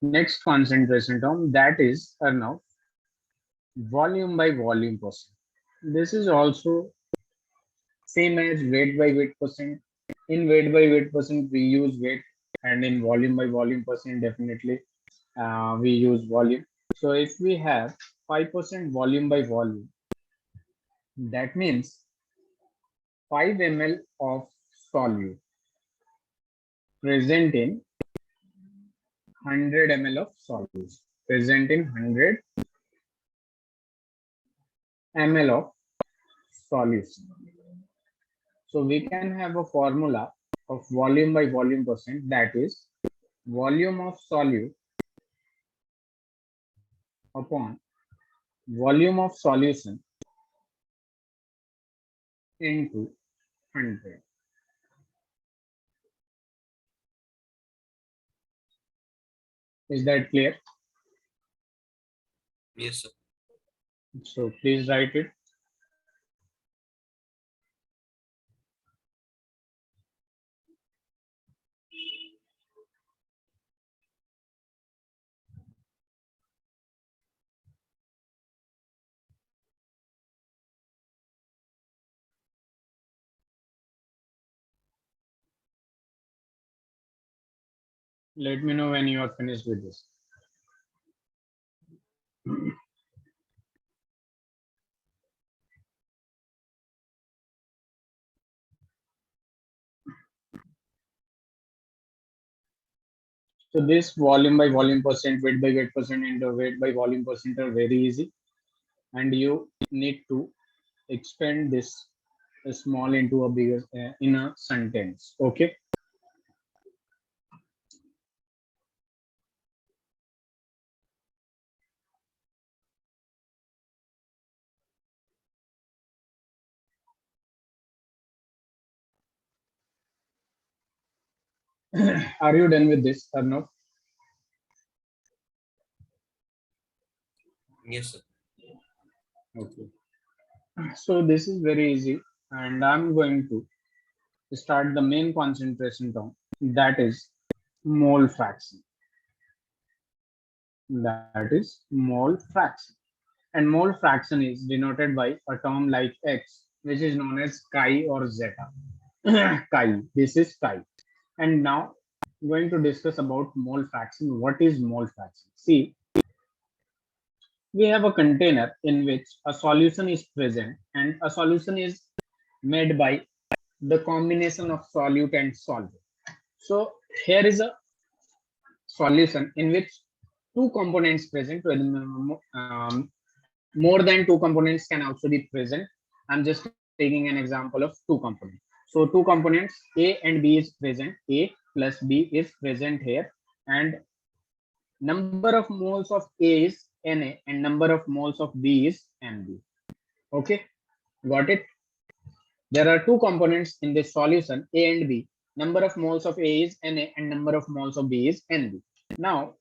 Next concentration term, that is now volume by volume percent. This is also same as weight by weight percent. In weight by weight percent, we use weight, and in volume by volume percent, definitely we use volume. So if we have 5% volume by volume, that means 5 ml of solute present in 100 ml of solution, present in 100 ml of solution. So we can have a formula of volume by volume percent, that is volume of solute upon volume of solution into 100. Is that clear? Yes, sir. So please write it. Let me know when you are finished with this. So this volume by volume percent, weight by weight percent, and the weight by volume percent are very easy, and you need to expand this small into a bigger in a sentence. Okay. Are you done with this or not? Yes, sir. Okay. So this is very easy, and I'm going to start the main concentration term, that is mole fraction. That is mole fraction. And mole fraction is denoted by a term like x, which is known as chi or zeta. Chi. This is chi. And now I'm going to discuss about mole fraction. What is mole fraction? See, we have a container in which a solution is present, and a solution is made by the combination of solute and solvent. So here is a solution in which two components present, more than two components can also be present. I'm just taking an example of two components. So two components A and B is present, A plus B is present here, and number of moles of A is Na and number of moles of B is Mb. Okay, got it? There are two components in this solution, A and B. Number of moles of A is Na and number of moles of B is Nb. Now,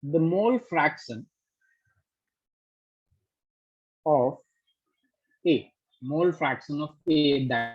the mole fraction of A, mole fraction of A, that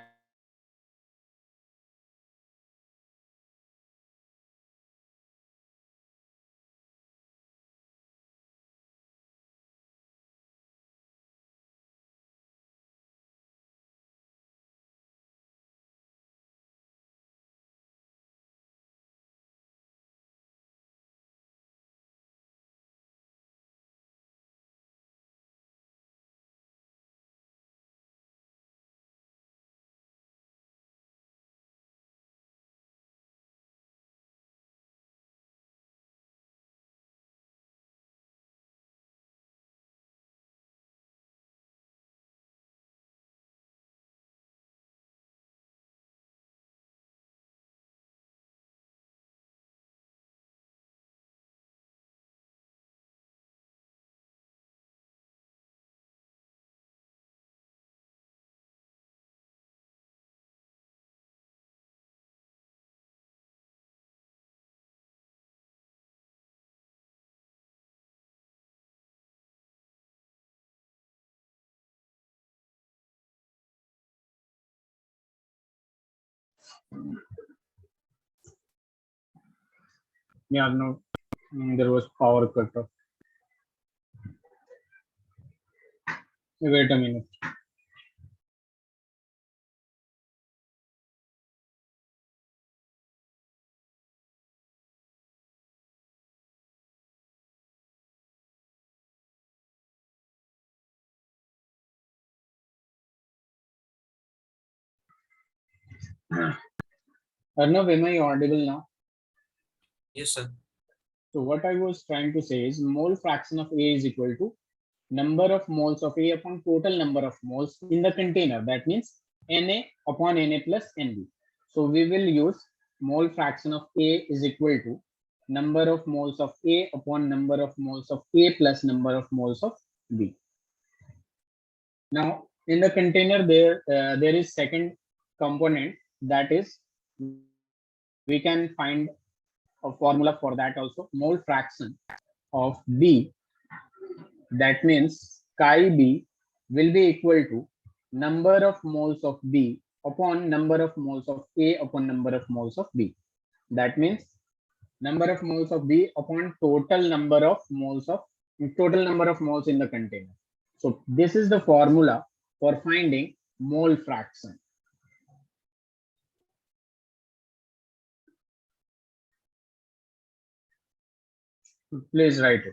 is Yeah, no, there was power cut off. Wait a minute. Arnav, am I audible now? Yes, sir. So what I was trying to say is mole fraction of A is equal to number of moles of A upon total number of moles in the container. That means Na upon Na plus Nb. So we will use mole fraction of A is equal to number of moles of A upon number of moles of A plus number of moles of B. Now in the container there is second component, that is we can find a formula for that also, mole fraction of B. That means chi B will be equal to number of moles of B upon number of moles of A upon number of moles of B. That means number of moles of B upon total number of moles in the container. So this is the formula for finding mole fraction. Please write it.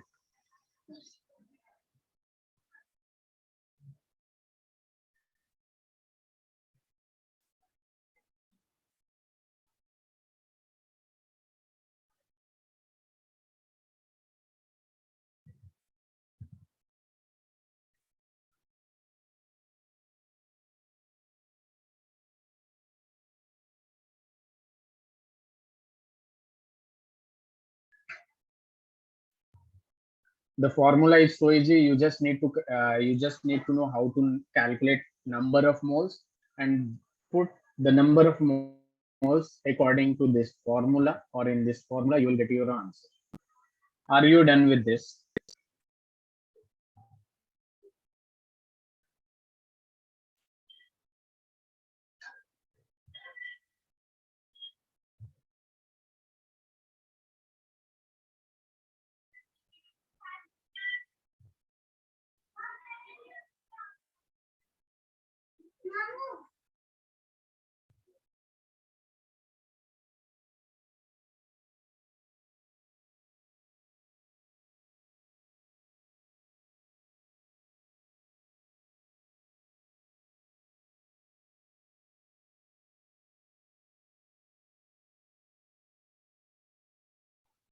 The formula is so easy. You just need to know how to calculate number of moles and put the number of moles according to this formula, or in this formula you will get your answer. Are you done with this?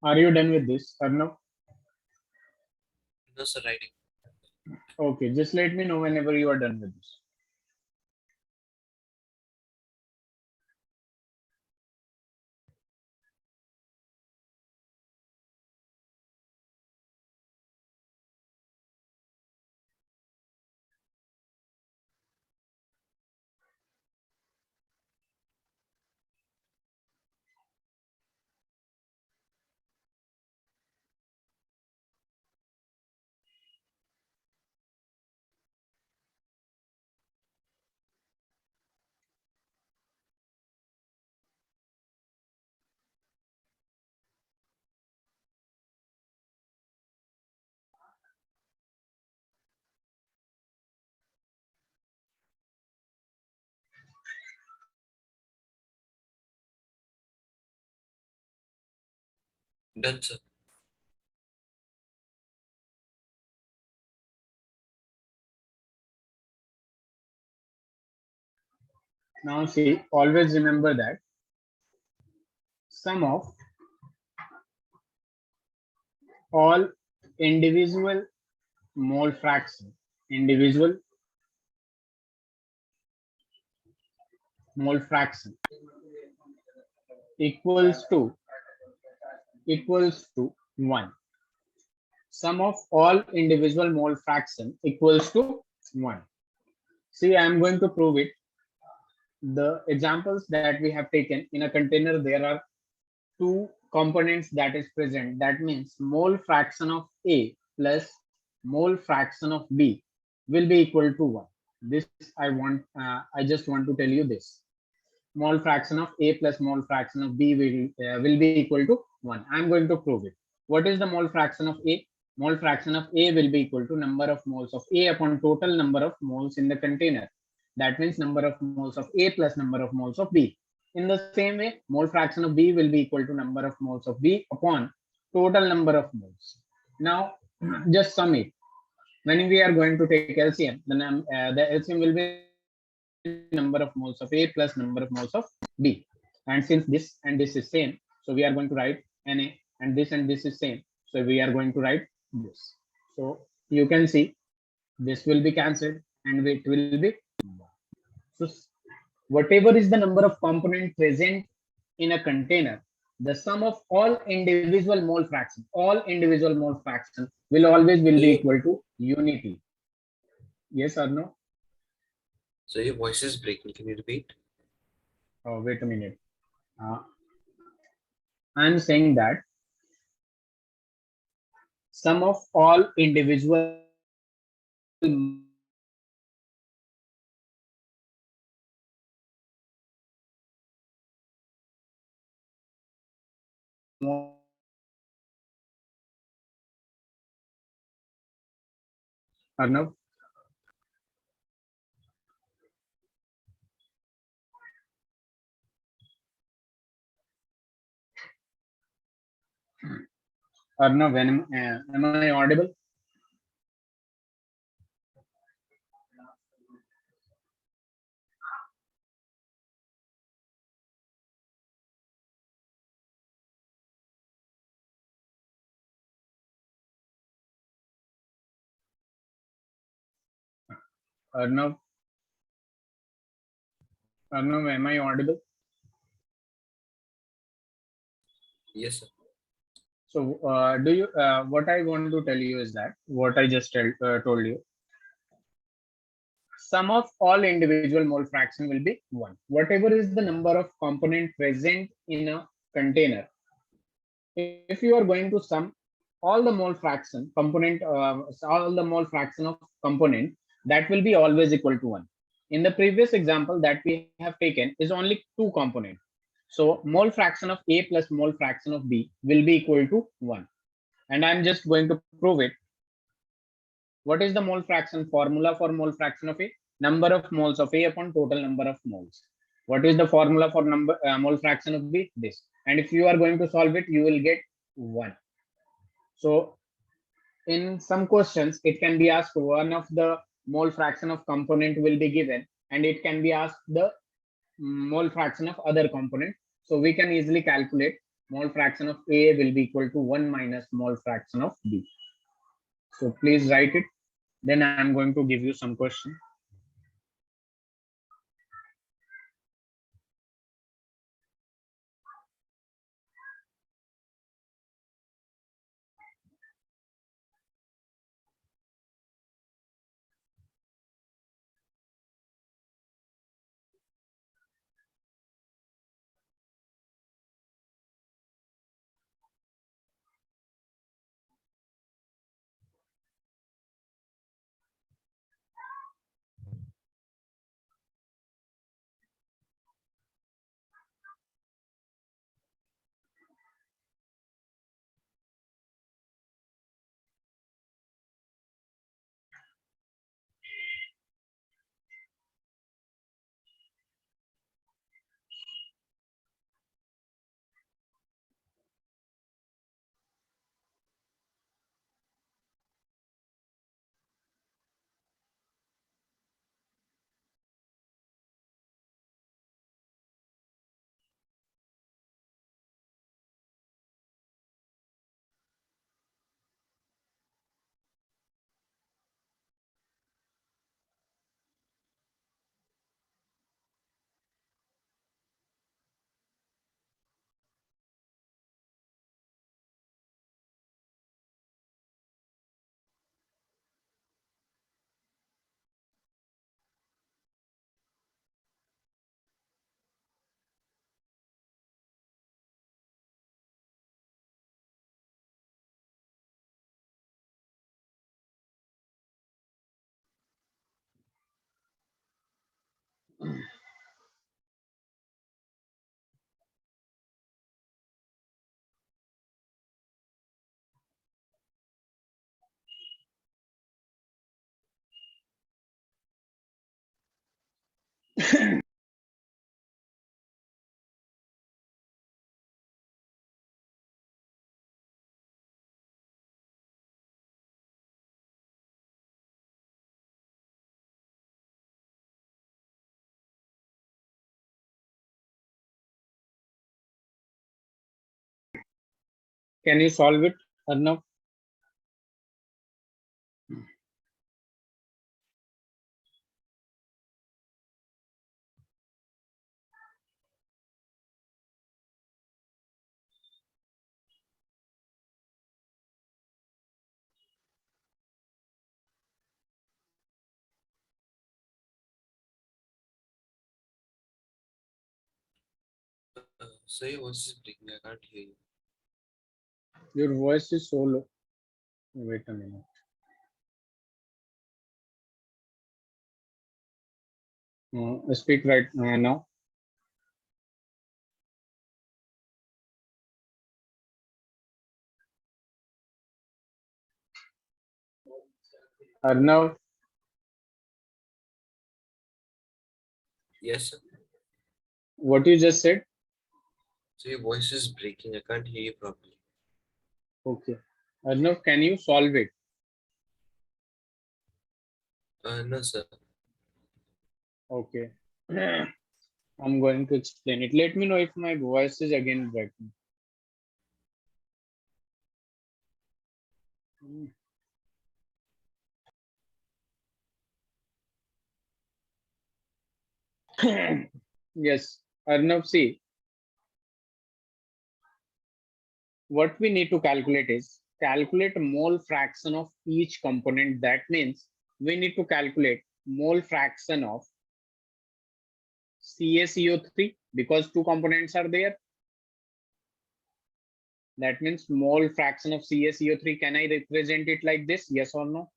Are you done with this or no? No, sir, writing. Okay, just let me know whenever you are done with this. Done, sir. Now see, always remember that sum of all individual mole fraction, individual mole fraction equals to equals to 1. Sum of all individual mole fraction equals to 1. See, I am going to prove it. The examples that we have taken, in a container there are two components that is present. That means mole fraction of A plus mole fraction of B will be equal to 1. This I just want to tell you this. mole fraction of A plus mole fraction of B will be equal to 1. I am going to prove it. What is the mole fraction of A? Mole fraction of A will be equal to number of moles of A upon total number of moles in the container. That means number of moles of A plus number of moles of B. In the same way, mole fraction of B will be equal to number of moles of B upon total number of moles. Now, just sum it. When we are going to take LCM, the LCM will be number of moles of A plus number of moles of B. And since this and this is same, so we are going to write Na, and this is same. So we are going to write this. So you can see this will be cancelled and it will be 1. So whatever is the number of component present in a container, the sum of all individual mole fraction will be So equal to unity. Yes or no? so your voice is breaking. Can you repeat? Oh, wait a minute. Uh, I'm saying that sum of all individual Arnav, Arnav, am I audible? Arnav, Arnav, am I audible? Yes, sir. So, do you? What I want to tell you is that what I just told you. Sum of all individual mole fraction will be 1. Whatever is the number of component present in a container, if you are going to sum all the mole fraction component, all the mole fraction of component, that will be always equal to 1. In the previous example that we have taken is only 2 components. So mole fraction of A plus mole fraction of B will be equal to 1. And I'm just going to prove it. What is the mole fraction formula for mole fraction of A? Number of moles of A upon total number of moles. What is the formula for mole fraction of B? This. And if you are going to solve it, you will get 1. So in some questions, it can be asked one of the mole fraction of component will be given, and it can be asked the mole fraction of other component. So we can easily calculate mole fraction of A will be equal to 1 minus mole fraction of B. So please write it. Then I'm going to give you some question. Can you solve it, Arnav? So your voice is breaking. I can't hear you. Your voice is so low. Wait a minute. Speak right now. Arnav, Yes, sir. what you just said? So your voice is breaking. I can't hear you properly. Okay. Arnav, can you solve it? No, sir. Okay. I'm going to explain it. Let me know if my voice is again breaking. Yes. Arnav, see, what we need to calculate is calculate mole fraction of each component. That means we need to calculate mole fraction of CaCO3 because two components are there. That means mole fraction of CaCO3. Can I represent it like this? Yes or no?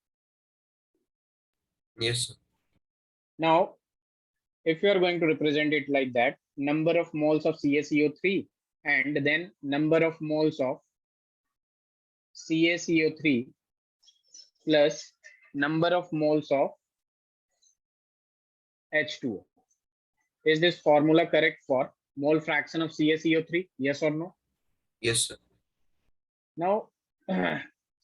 Yes, sir. Now, if you are going to represent it like that, number of moles of CaCO3 and then number of moles of CaCO3 plus number of moles of H2O. Is this formula correct for mole fraction of CaCO3? Yes or no? Yes, sir. Now,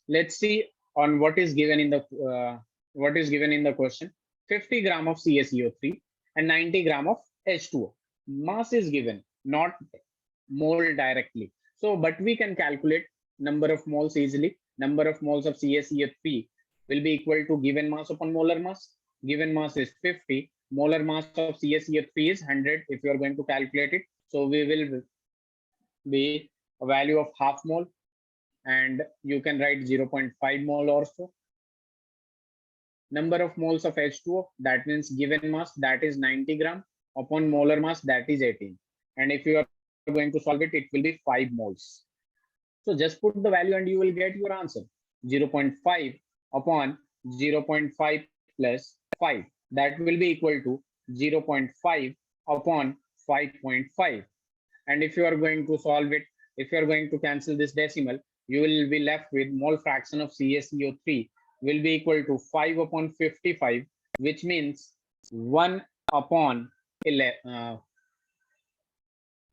let's see on what is given in the question. 50 gram of CaCO3 and 90 gram of H2O. Mass is given, not mole directly. So, but we can calculate number of moles easily. Number of moles of CaCO3 will be equal to given mass upon molar mass. Given mass is 50. Molar mass of CaCO3 is 100 if you are going to calculate it. So we will be a value of half mole, and you can write 0.5 mole or so. Number of moles of H2O, that means given mass, that is 90 gram upon molar mass, that is 18. And if you are going to solve it, it will be 5 moles. So just put the value and you will get your answer. 0.5 upon 0.5 plus 5. That will be equal to 0.5 upon 5.5. And if you are going to solve it, if you are going to cancel this decimal, you will be left with mole fraction of CaCO3 will be equal to 5 upon 55, which means 1 upon 11.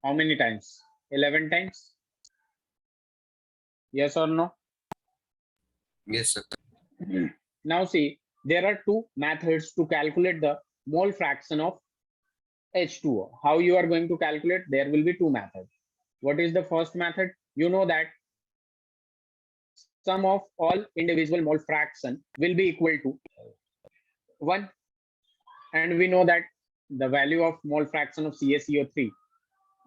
How many times? 11 times? Yes or no? Yes, sir. Now see, there are two methods to calculate the mole fraction of H2O. How you are going to calculate? There will be two methods. What is the first method? You know that sum of all individual mole fraction will be equal to 1. And we know that the value of mole fraction of CaCO3,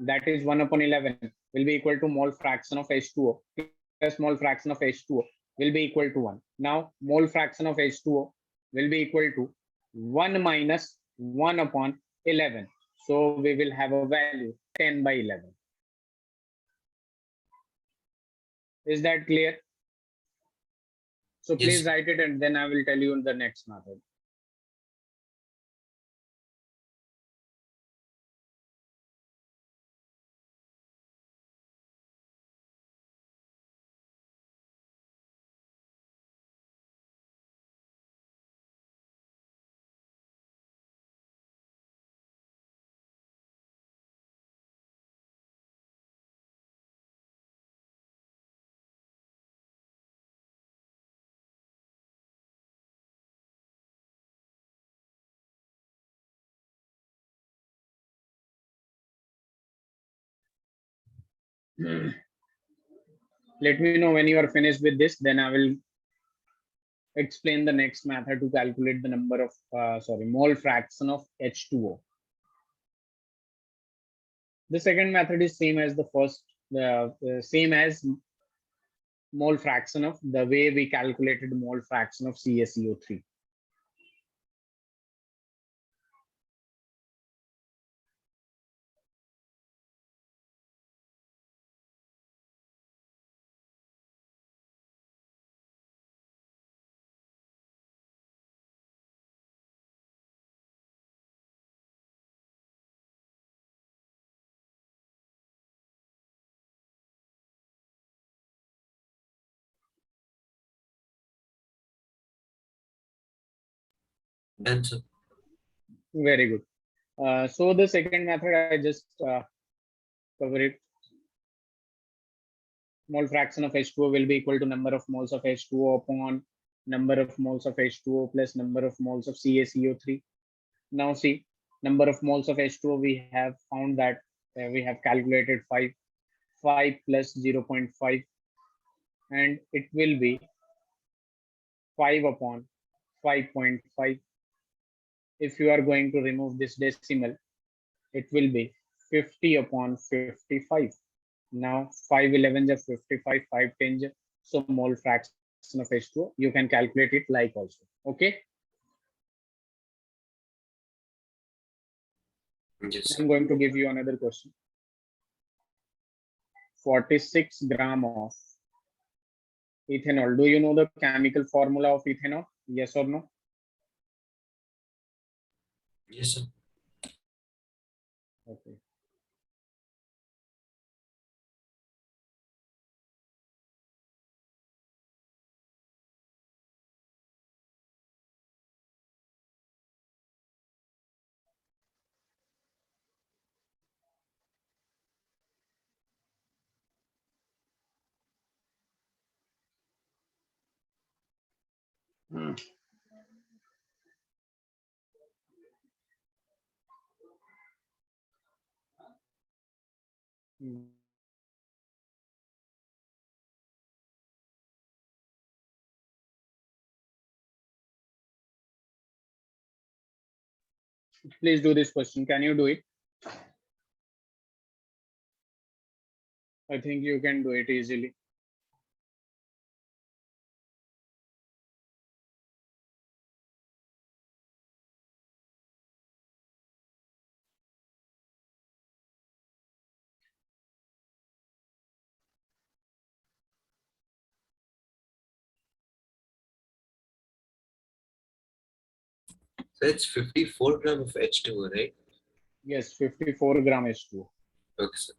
that is 1 upon 11, will be equal to mole fraction of H2O plus mole fraction of H2O will be equal to 1. Now, mole fraction of H2O will be equal to 1 minus 1 upon 11. So we will have a value 10 by 11. Is that clear? So Yes, please sir. write it and then I will tell you in the next method. Let me know when you are finished with this, then I will explain the next method to calculate the number of mole fraction of H2O. The second method is same as the first, same as mole fraction of the way we calculated mole fraction of CaCO3. Done, sir. Very good. So the second method I just cover it. Mole fraction of H2O will be equal to number of moles of H2O upon number of moles of H2O plus number of moles of CaCO3. Now see, number of moles of H2O, we have found that we have calculated 5 plus 0.5, and it will be 5 upon 5.5. If you are going to remove this decimal, it will be 50 upon 55. Now 5 11 is 55, 5 10 is, so mole fraction of H2O, you can calculate it like also. Okay. Yes, sir. I'm going to give you another question. 46 gram of ethanol. Do you know the chemical formula of ethanol? Yes or no? Yes, sir. Okay. Hmm. Please do this question. Can you do it? I think you can do it easily. So it's 54 gram of H2O, right? Yes, 54 gram H2O. Okay, sir.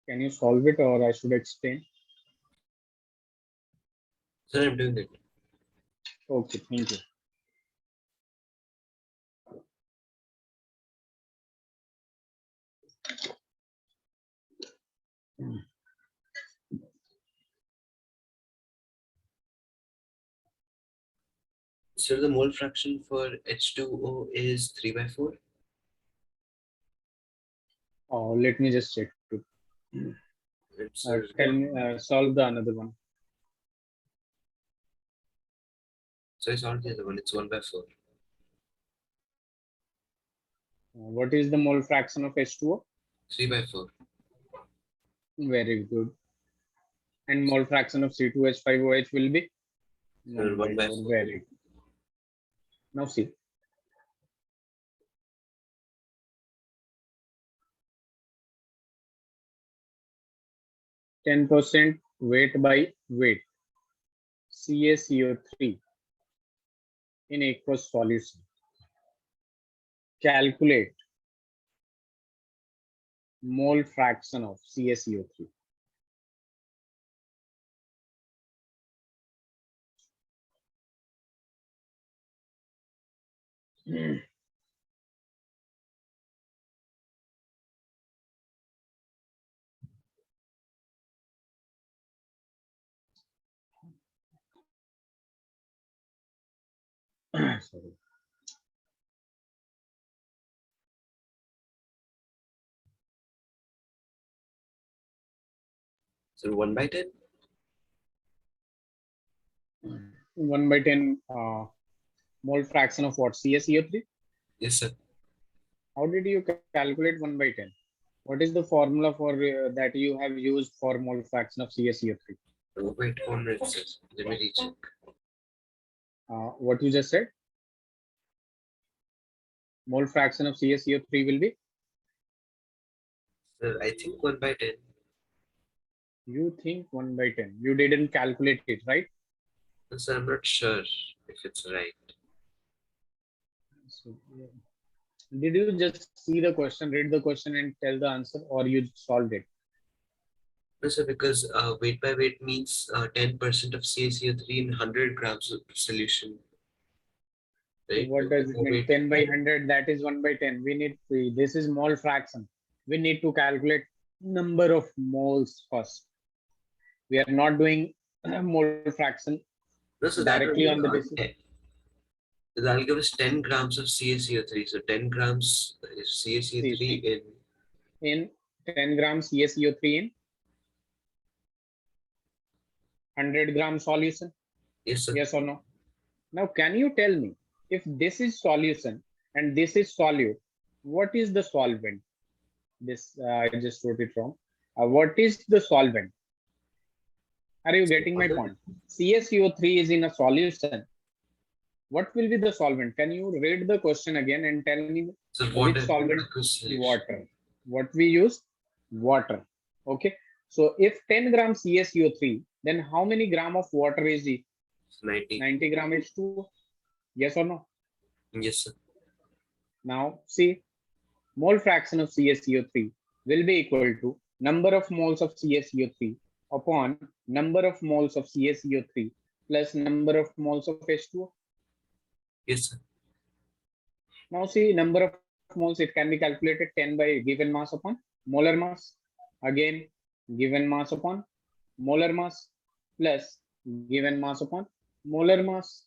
Can you solve it or I should explain? Sir, I'm doing it. Okay, thank you. So the mole fraction for H2O is 3 by 4. Oh, let me just check it. It's Tell me, solve the another one. so I solved the other one. It's 1 by 4. What is the mole fraction of H2O? 3 by 4. Very good. And mole fraction of C2H5OH will be 1 by 1 by 4. 4. Very good. Now see. %% weight by weight CaCO3 in aqueous solution. Calculate mole fraction of CaCO3. Sorry. So 1 by 10? 1 by 10 mole fraction of what? CaCO3? Yes, sir. How did you calculate 1 by 10? What is the formula for that you have used for mole fraction of CaCO3? Oh, wait, 1 minute, sir. Let me recheck. What you just said? Mole fraction of CaCO3 will be? Sir, I think 1 by 10. You think 1 by 10. You didn't calculate it, right? Sir, I'm not sure if it's right. So, yeah. Did you just see the question, read the question and tell the answer, or you solved it? No, sir, because weight by weight means 10% of CaCO3 in 100 grams of solution. So Right? what does it Or mean? weight. 10 by 100, that is 1 by 10. We need, this is mole fraction. We need to calculate number of moles first. We are not doing mole fraction No, so that will directly give on the basis. that'll give us 10 grams of CaCO3. So 10 grams is CaCO3 in 10 grams CaCO3 in 100 gram solution. yes, sir. Yes or no? Now, can you tell me if this is solution and this is solute, what is the solvent? This I just wrote it wrong. What is the solvent? Are you getting my point? CaCO3 is in a solution. What will be the solvent? Can you read the question again and tell me So which water. solvent? Solution. Water. What we use? Water. Okay. So if 10 gram CaCO3, then how many gram of water is it? 90. 90 gram H2O. Yes or no? Yes, sir. Now see, mole fraction of CaCO3 will be equal to number of moles of CaCO3 upon number of moles of CaCO3 plus number of moles of H2O. Yes, sir. Now see, number of moles, it can be calculated 10 by given mass upon molar mass. Again, given mass upon molar mass plus given mass upon molar mass.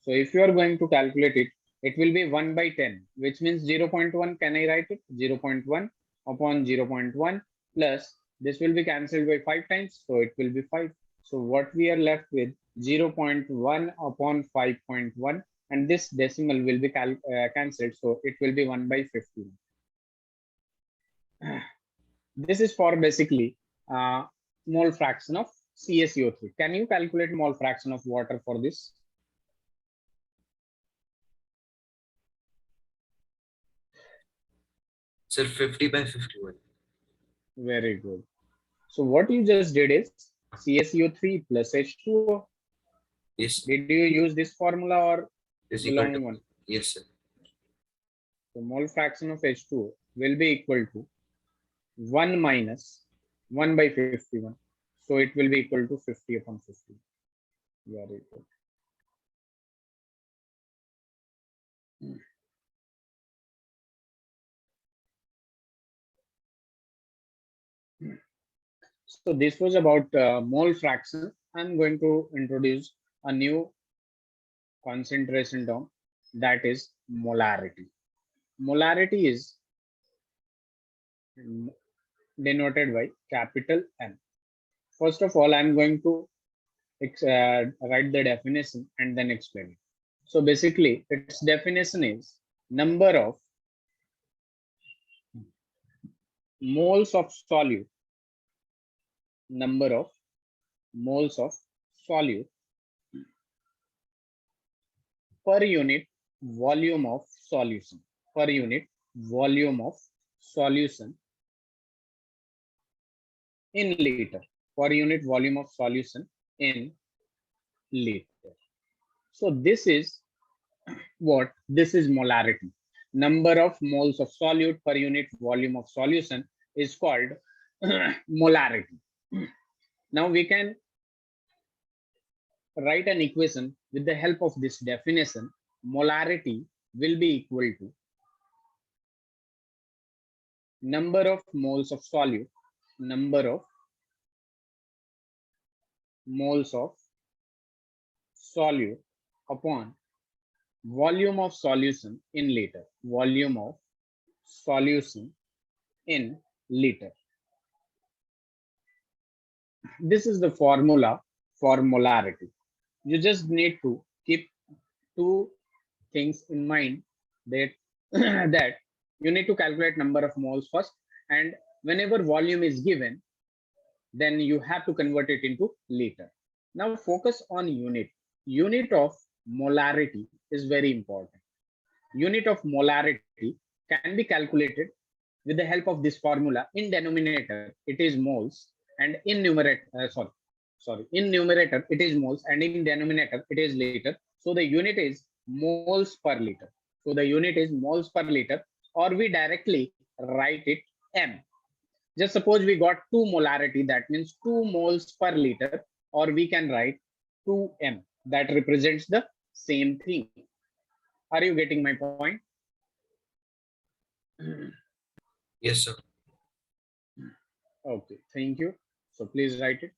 So if you are going to calculate it, it will be 1 by 10, which means 0.1. Can I write it? 0.1 upon 0.1 plus this will be cancelled by 5 times. So it will be 5. So what we are left with 0.1 upon 5.1, and this decimal will be cancelled. So it will be 1 by 15. This is for basically mole fraction of CaCO3. Can you calculate mole fraction of water for this? Sir, 50 by 51. Very good. So what you just did is CaCO3 plus H2O. Yes, sir. Did you use this formula or Is the equal long to. one? Yes, sir. So mole fraction of H2O will be equal to 1 minus 1 by 51. So it will be equal to 50 upon 50. Very good. So this was about mole fraction. I'm going to introduce a new concentration term, that is molarity. Molarity is denoted by capital M. First of all, I'm going to write the definition and then explain it. So basically, its definition is number of moles of solute, number of moles of solute per unit volume of solution, per unit volume of solution in liter, per unit volume of solution in liter. So this is molarity. Number of moles of solute per unit volume of solution is called molarity. Now we can write an equation with the help of this definition. Molarity will be equal to number of moles of solute, number of moles of solute upon volume of solution in liter, volume of solution in liter. This is the formula for molarity. You just need to keep two things in mind, that that you need to calculate number of moles first, and whenever volume is given, then you have to convert it into liter. Now focus on unit. Unit of molarity is very important. Unit of molarity can be calculated with the help of this formula. In denominator it is moles, and in numerator in numerator it is moles, and in denominator it is liter. So the unit is moles per liter. So the unit is moles per liter, or we directly write it M. Just suppose we got 2 molarity, that means 2 moles per liter, or we can write 2M. That represents the same thing. Are you getting my point? Yes, sir. Okay, thank you. So please write it.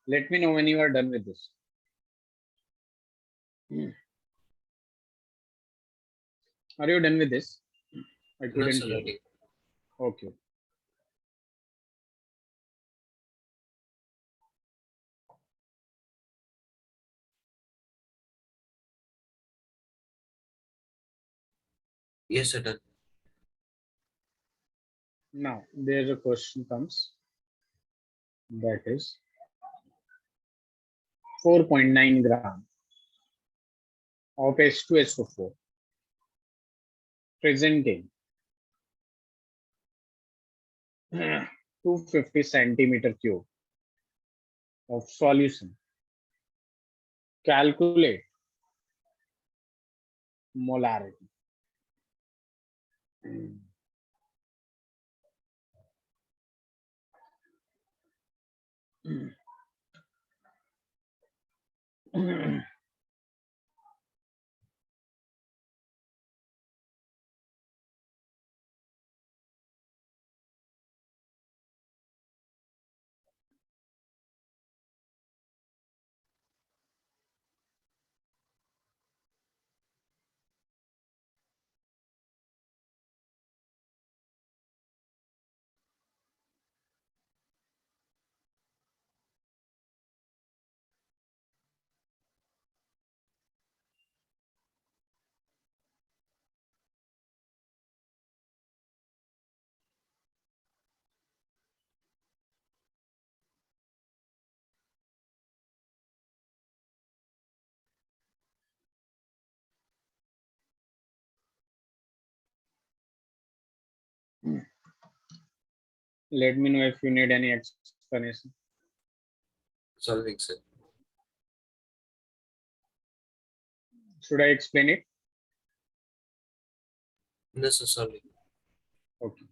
Let me know when you are done with this. Are you done with this? I No, couldn't sir. hear you. Okay. Yes, sir. Done. Now there's a question comes, that is 4.9 gram of H2SO4 presenting 250 centimeter cube of solution. Calculate molarity. Let me know if you need any explanation. Solving, sir. Should I explain it? No, sir, solving. Okay.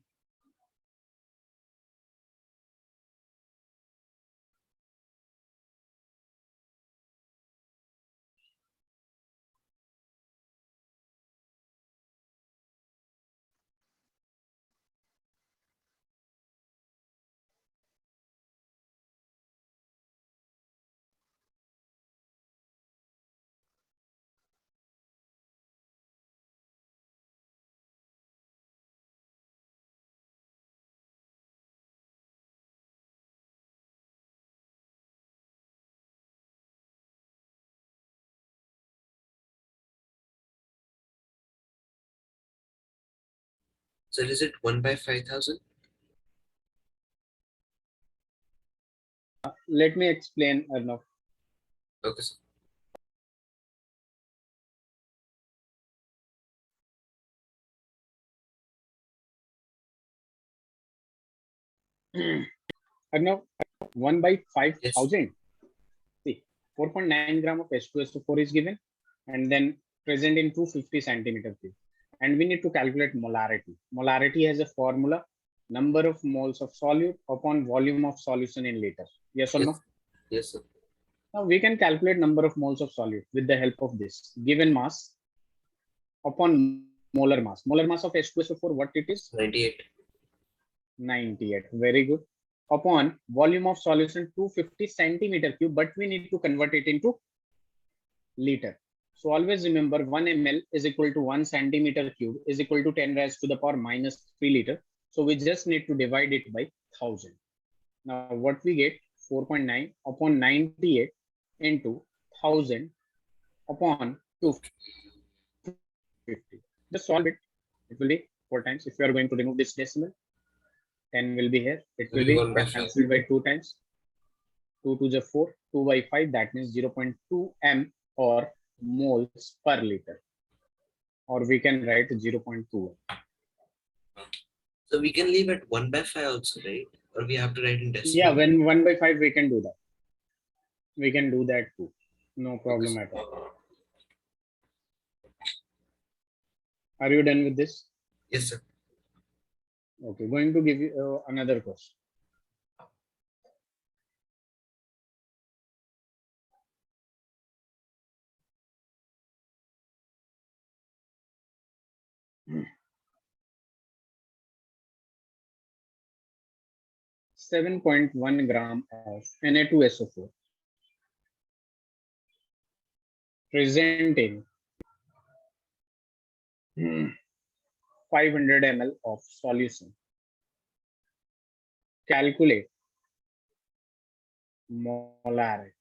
So is it 1 by 5,000? Let me explain, Arnav. Okay, sir. Arnav, 1 by Yes. 5,000. See, 4.9 gram of H2SO4 is given and then present in 250 centimeter cube. And we need to calculate molarity. Molarity has a formula, number of moles of solute upon volume of solution in liter. Yes or Yes. no? Yes, sir. Now we can calculate number of moles of solute with the help of this. Given mass upon molar mass. Molar mass of H2SO4, what it is? 98. 98. Very good. Upon volume of solution 250 centimeter cube, but we need to convert it into liter. So always remember 1 ml is equal to 1 centimeter cube is equal to 10 raised to the power minus 3 liter. So we just need to divide it by 1000. Now what we get 4.9 upon 98 into 1000 upon 250. Just solve it. It will be 4 times. If you are going to remove this decimal, 10 will be here. It will Will be be 1 by 5. cancelled by 2 times. 2 to the 4, 2 by 5, that means 0.2 m or moles per liter. Or we can write 0.2. So we can leave at 1 by 5 also, right? Or we have to write in Yeah, decimal? when 1 by 5, we can do that. We can do that too. No Okay, problem sir. at all. Are you done with this? Yes, sir. Okay, going to give you another question. Hmm. 7.1 gram of Na2SO4 present in 500 ml of solution. Calculate molarity.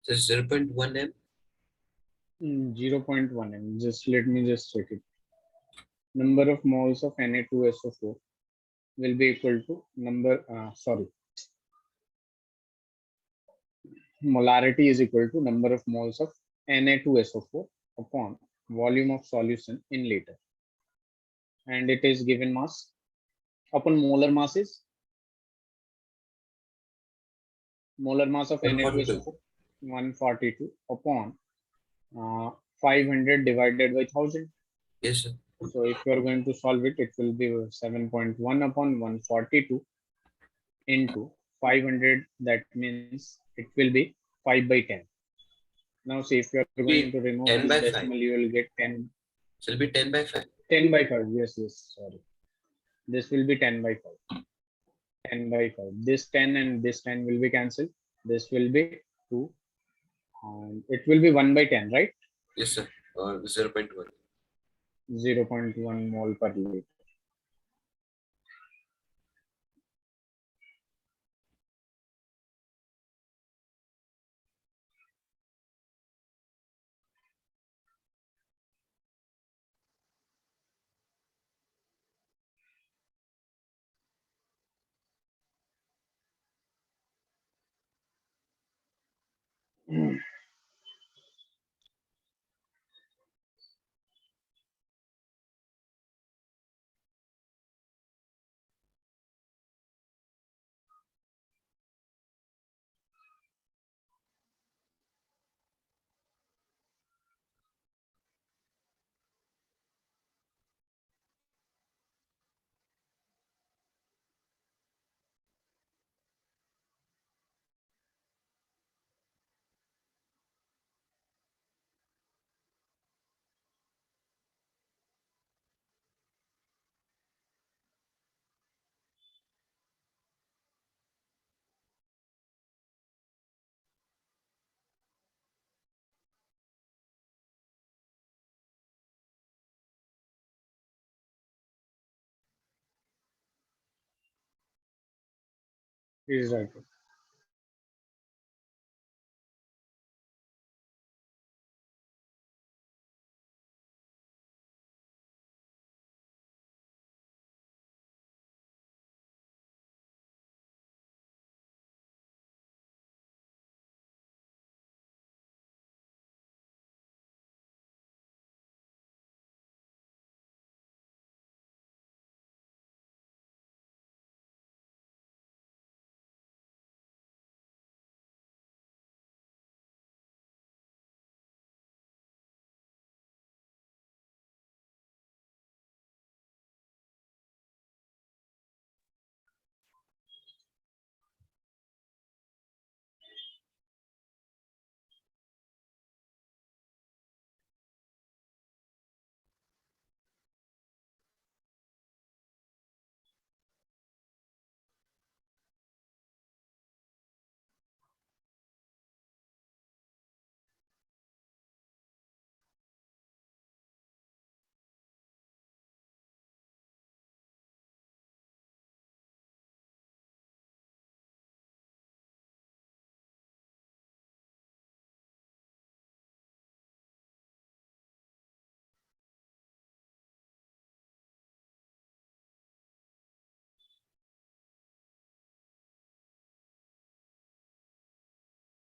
So 0.1 m. 0.1 m. Just let me just check it. Number of moles of Na2SO4 will be equal to molarity is equal to number of moles of Na2SO4 upon volume of solution in liter. And it is given mass upon molar mass of 142. Na2SO4 142 upon 500 divided by 1000. Yes, sir. So if you are going to solve it, it will be 7.1 upon 142 into 500. That means it will be 5 by 10. Now see, if you are going to Be remove this 10 by decimal, 5. you will get 10. So it'll be 10 by 5. 10 by 5. Yes, yes, sorry. This will be 10 by 5. 10 by 5. This 10 and this 10 will be cancelled. This will be 2. And it will be 1 by 10, right? Yes, sir. Or 0.1. 0.1 mole per liter. Is right.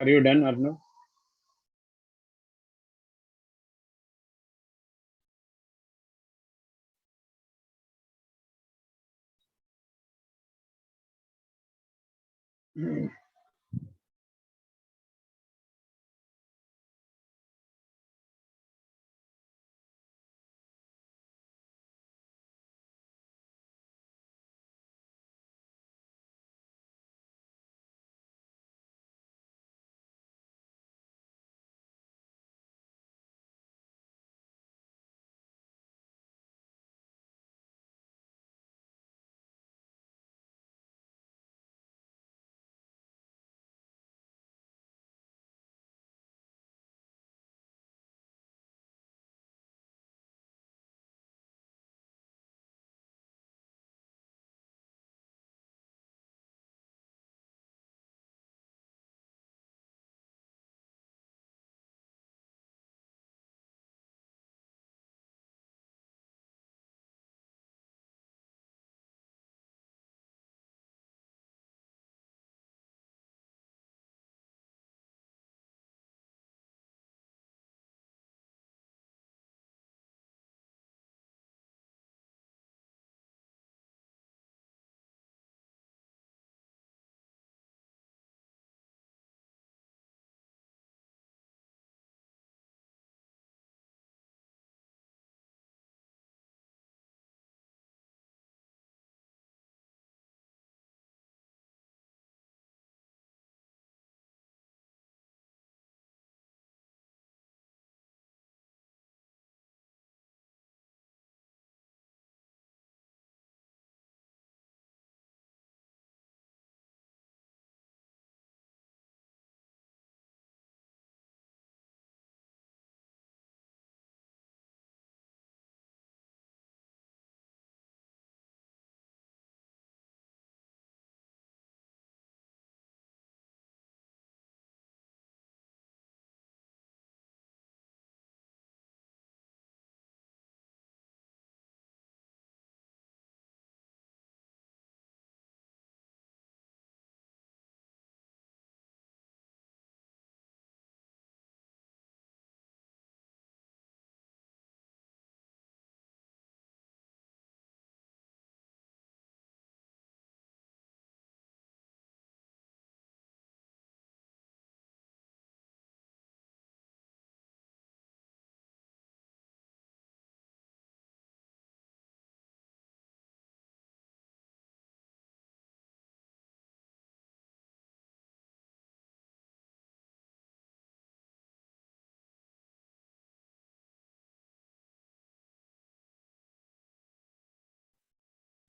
Are you done, Arnav?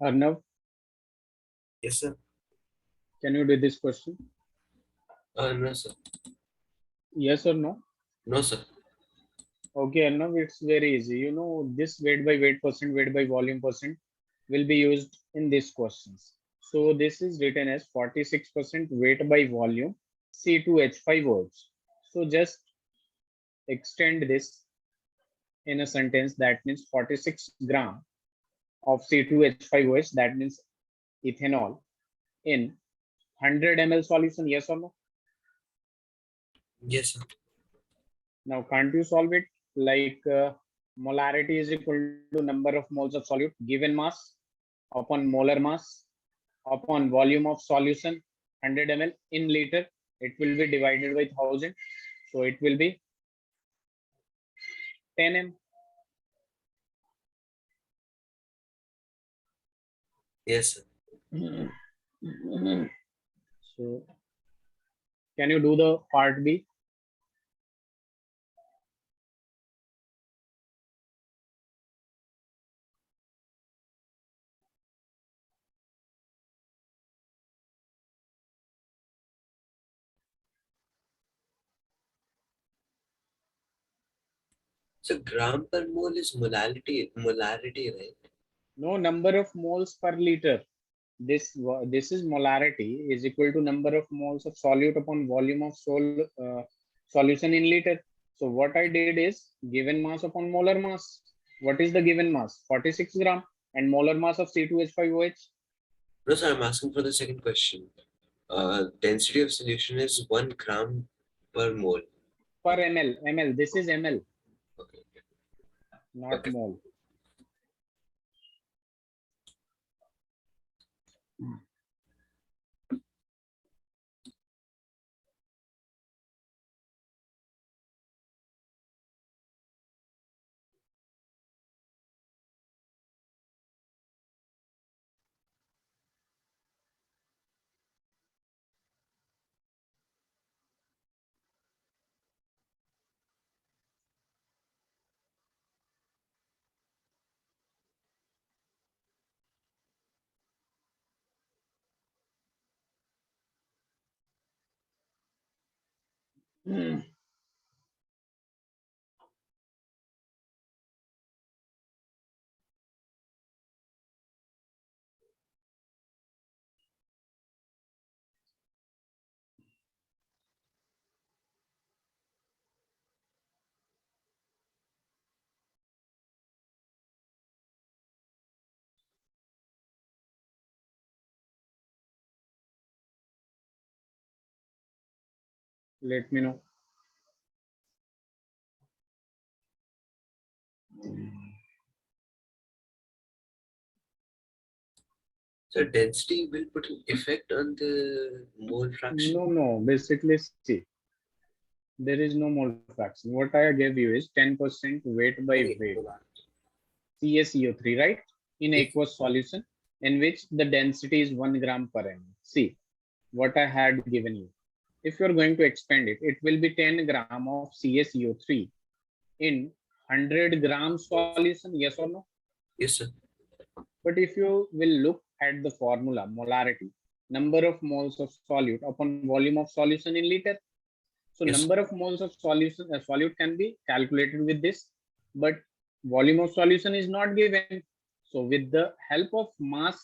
Arnav, Yes, sir. can you do this question? No, sir. Yes or no? No, sir. Okay, Arnav, it's very easy. You know, this weight by weight percent, weight by volume percent will be used in these questions. So this is written as 46% weight by volume C2H5OH. So just extend this in a sentence, that means 46 gram of C2H5OH, that means ethanol in 100 ml solution, yes or no? Yes, sir. Now, can't you solve it like molarity is equal to number of moles of solute given mass upon molar mass upon volume of solution 100 ml in liter. It will be divided by 1000. So it will be 10 m. Yes, sir. So can you do the part B? So gram per mole is molarity, right? No, number of moles per liter. This is molarity is equal to number of moles of solute upon volume of solution in liter. So what I did is given mass upon molar mass. What is the given mass? 46 gram and molar mass of C2H5OH No, sir. I'm asking for the second question. Density of solution is 1 gram per mole. per ml. This is ml, Okay. not Okay. mole. Let me know. So density will put an effect on the mole fraction. No. Basically, see, there is no mole fraction. What I gave you is 10% weight by Okay. weight CaCO3, right? In Yes. aqueous solution in which the density is 1 gram per ml. See what I had given you. If you are going to expand it, it will be 10 gram of CaCO3 in 100 gram solution, yes or no? Yes, sir. But if you will look at the formula, molarity, number of moles of solute upon volume of solution in liter. So Yes. number of moles of solution solute can be calculated with this, but volume of solution is not given. So with the help of mass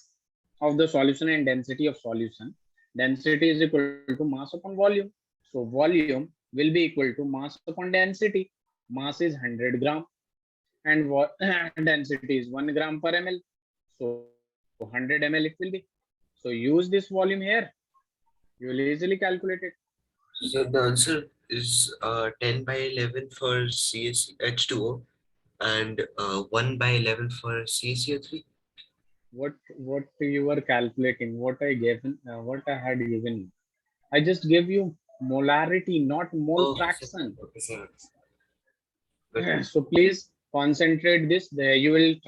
of the solution and density of solution, density is equal to mass upon volume. So volume will be equal to mass upon density. Mass is 100 gram and density is 1 gram per ml. So 100 ml it will be. So use this volume here. You will easily calculate it. So the answer is 10 by 11 for H2O and 1 by 11 for CaCO3. What you were calculating, what I had given you. I just gave you molarity, not mole Oh, okay, sir. fraction. Okay, sir. But So please concentrate this. You will